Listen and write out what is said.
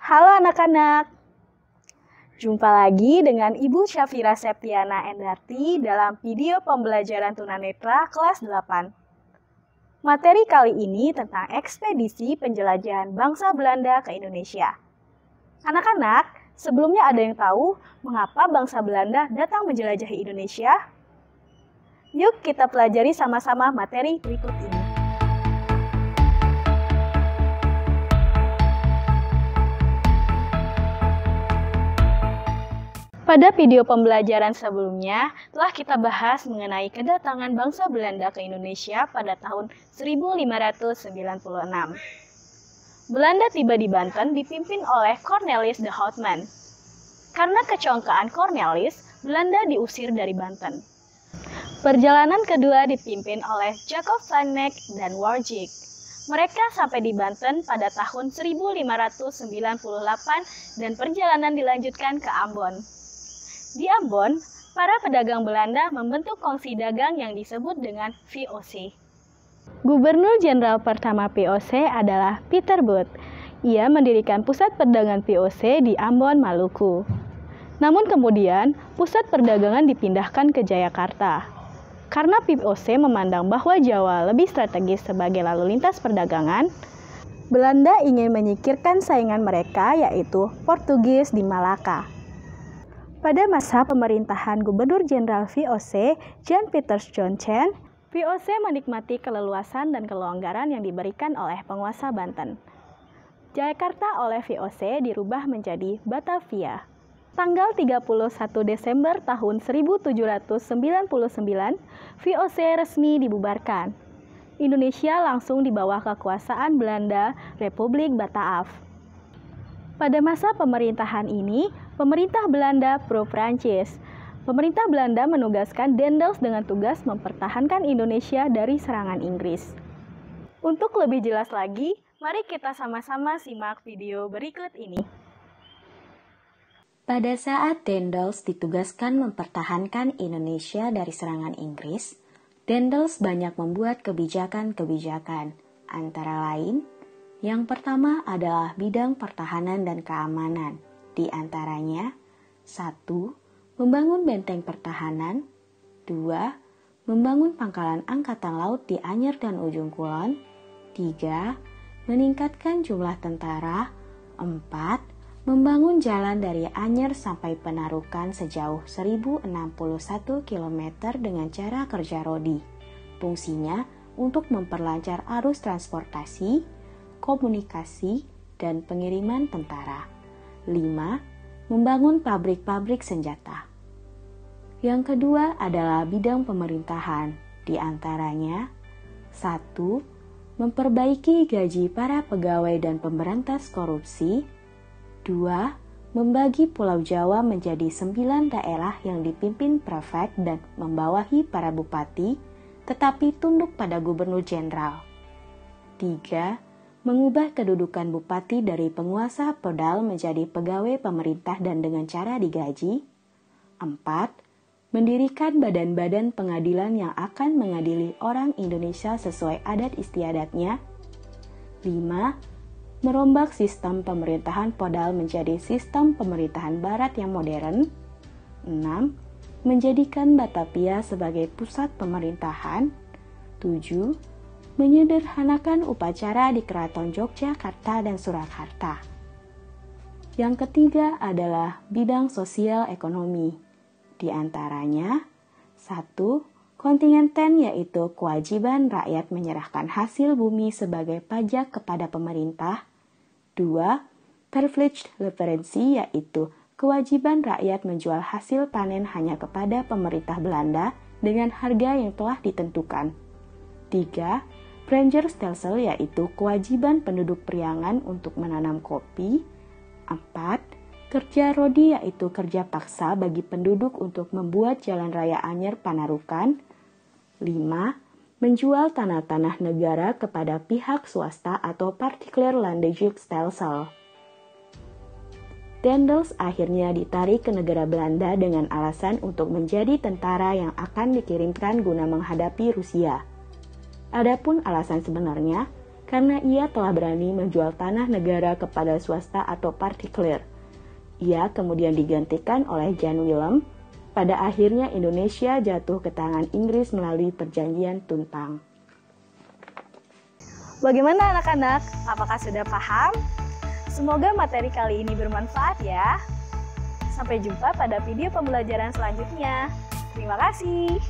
Halo anak-anak, jumpa lagi dengan Ibu Syafira Septiana Endarti dalam video pembelajaran tunanetra kelas 8. Materi kali ini tentang ekspedisi penjelajahan bangsa Belanda ke Indonesia. Anak-anak, sebelumnya ada yang tahu mengapa bangsa Belanda datang menjelajahi Indonesia? Yuk kita pelajari sama-sama materi berikut ini. Pada video pembelajaran sebelumnya, telah kita bahas mengenai kedatangan bangsa Belanda ke Indonesia pada tahun 1596. Belanda tiba di Banten dipimpin oleh Cornelis de Houtman. Karena kecongkaan Cornelis, Belanda diusir dari Banten. Perjalanan kedua dipimpin oleh Jacob van Eyck dan Warwick. Mereka sampai di Banten pada tahun 1598 dan perjalanan dilanjutkan ke Ambon. Di Ambon, para pedagang Belanda membentuk kongsi dagang yang disebut dengan VOC. Gubernur Jenderal pertama VOC adalah Pieter Both. Ia mendirikan pusat perdagangan VOC di Ambon, Maluku. Namun kemudian, pusat perdagangan dipindahkan ke Jayakarta. Karena VOC memandang bahwa Jawa lebih strategis sebagai lalu lintas perdagangan, Belanda ingin menyingkirkan saingan mereka yaitu Portugis di Malaka. Pada masa pemerintahan Gubernur Jenderal VOC, Jan Pieters Joncen, VOC menikmati keleluasan dan kelonggaran yang diberikan oleh penguasa Banten. Jayakarta oleh VOC dirubah menjadi Batavia. Tanggal 31 Desember tahun 1799, VOC resmi dibubarkan. Indonesia langsung di bawah kekuasaan Belanda, Republik Bataaf. Pada masa pemerintahan ini, pemerintah Belanda pro-Prancis. Pemerintah Belanda menugaskan Daendels dengan tugas mempertahankan Indonesia dari serangan Inggris. Untuk lebih jelas lagi, mari kita sama-sama simak video berikut ini. Pada saat Daendels ditugaskan mempertahankan Indonesia dari serangan Inggris, Daendels banyak membuat kebijakan-kebijakan, antara lain, yang pertama adalah bidang pertahanan dan keamanan. Di antaranya, 1. Membangun benteng pertahanan. 2. Membangun pangkalan angkatan laut di Anyer dan Ujung Kulon. 3. Meningkatkan jumlah tentara. 4. Membangun jalan dari Anyer sampai Penarukan sejauh 1061 km dengan cara kerja rodi. Fungsinya untuk memperlancar arus transportasi, komunikasi, dan pengiriman tentara. 5. Membangun pabrik-pabrik senjata. Yang kedua adalah bidang pemerintahan, di antaranya 1. Memperbaiki gaji para pegawai dan pemberantas korupsi. 2. Membagi Pulau Jawa menjadi 9 daerah yang dipimpin prefek dan membawahi para bupati, tetapi tunduk pada gubernur jenderal. 3. Mengubah kedudukan bupati dari penguasa feodal menjadi pegawai pemerintah dan dengan cara digaji. 4. Mendirikan badan-badan pengadilan yang akan mengadili orang Indonesia sesuai adat istiadatnya. 5. Merombak sistem pemerintahan feodal menjadi sistem pemerintahan barat yang modern. 6. Menjadikan Batavia sebagai pusat pemerintahan. 7. Menyederhanakan upacara di Keraton Yogyakarta dan Surakarta. Yang ketiga adalah bidang sosial ekonomi. Di antaranya, 1. Kontingenten yaitu kewajiban rakyat menyerahkan hasil bumi sebagai pajak kepada pemerintah. 2. Privileged referensi yaitu kewajiban rakyat menjual hasil panen hanya kepada pemerintah Belanda dengan harga yang telah ditentukan. 3. Prenjersstelsel yaitu kewajiban penduduk Priangan untuk menanam kopi. 4. Kerja rodi yaitu kerja paksa bagi penduduk untuk membuat jalan raya Anyer Panarukan. 5. Menjual tanah-tanah negara kepada pihak swasta atau partikular landejugstelsel. Daendels akhirnya ditarik ke negara Belanda dengan alasan untuk menjadi tentara yang akan dikirimkan guna menghadapi Rusia. Adapun alasan sebenarnya, karena ia telah berani menjual tanah negara kepada swasta atau partikulir. Ia kemudian digantikan oleh Jan Willem. Pada akhirnya Indonesia jatuh ke tangan Inggris melalui Perjanjian Tuntang. Bagaimana anak-anak? Apakah sudah paham? Semoga materi kali ini bermanfaat ya. Sampai jumpa pada video pembelajaran selanjutnya. Terima kasih.